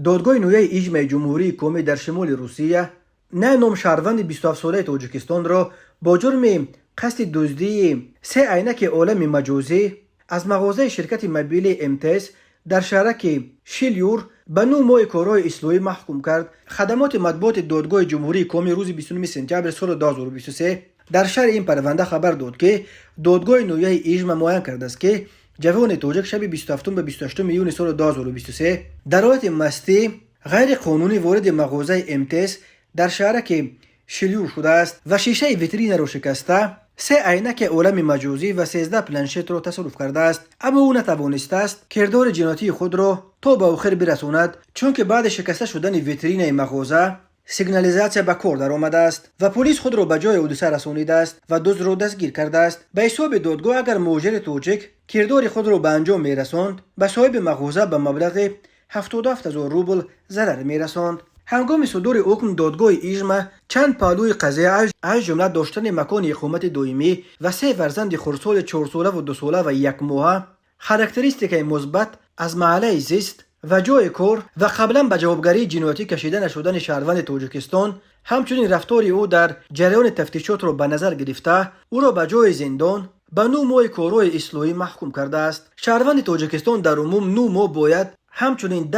دادگاه نویه ایجمع جمهوری کومی در شمال روسیه نه نام شهروند 27 ساله تاجیکستان را با جرم قصد دزدی سه عینک عالم مجازی از مغازه شرکت موبیل امتز در شهرک شیلیور به 9 ماه کارهای اصلاحی محکوم کرد. خدمات مطبوعات دادگاه جمهوری کومی روز 29 سپتامبر سال 2023 در شرح این پرونده خبر داد که دادگاه نویه ایجمع معین کرده است که جوان تاجیک شب 27 به 28 یونیو سال 2023 در حالت مستی غیر قانونی وارد مغازه امتز در شهرک شیلیور شده است و شیشه ویترین را شکسته سه عینک عالم مجازی و 13 پلنشت را تصرف کرده است، اما او نتوانسته است کردار جنایتی خود را تا به آخر برساند، چون که بعد شکسته شدن ویترین مغازه سیگنالیزاسیا به کار درآمده است و پلیس خود را به جای حادثه رسانیده است و دزد را دستگیر کرده است. به حساب دادگاه اگر مهاجر تاجیک کردار خود را به انجام میرساند به صاحب مغازه به مبلغ 77,000 روبل ضرر میرساند. هنگام صدور حکم دادگاه ایجمع چند پهلوی قضیه از جمله داشتن مکان اقامت دائمی و سه فرزند خردسال 4 ساله و 2 ساله و 1 ماهه، خاراکتریستیک مثبت از محله زیست و جای کار و قبلا به جوابگری جنایتی کشیده نشدن شهروند تاجیکستان، همچنین رفتار او در جریان تفتیشات را به نظر گرفته او را به جای زندان به 9 ماه کارهای اصلاحی محکوم کرده است. شهروند تاجیکستان در عموم 9 ماه باید همچنین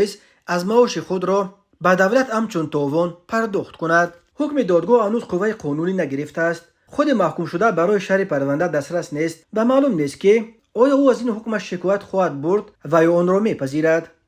10% از معاش خود را به دولت همچون تاوان پرداخت کند. حکم دادگاه هنوز قوه قانونی نگرفته است. خود محکوم شده برای شرح پرونده دسترس نیست و معلوم نیست که آیا او از این حکم شکایت خواهد برد و یا آن را میپذیرد.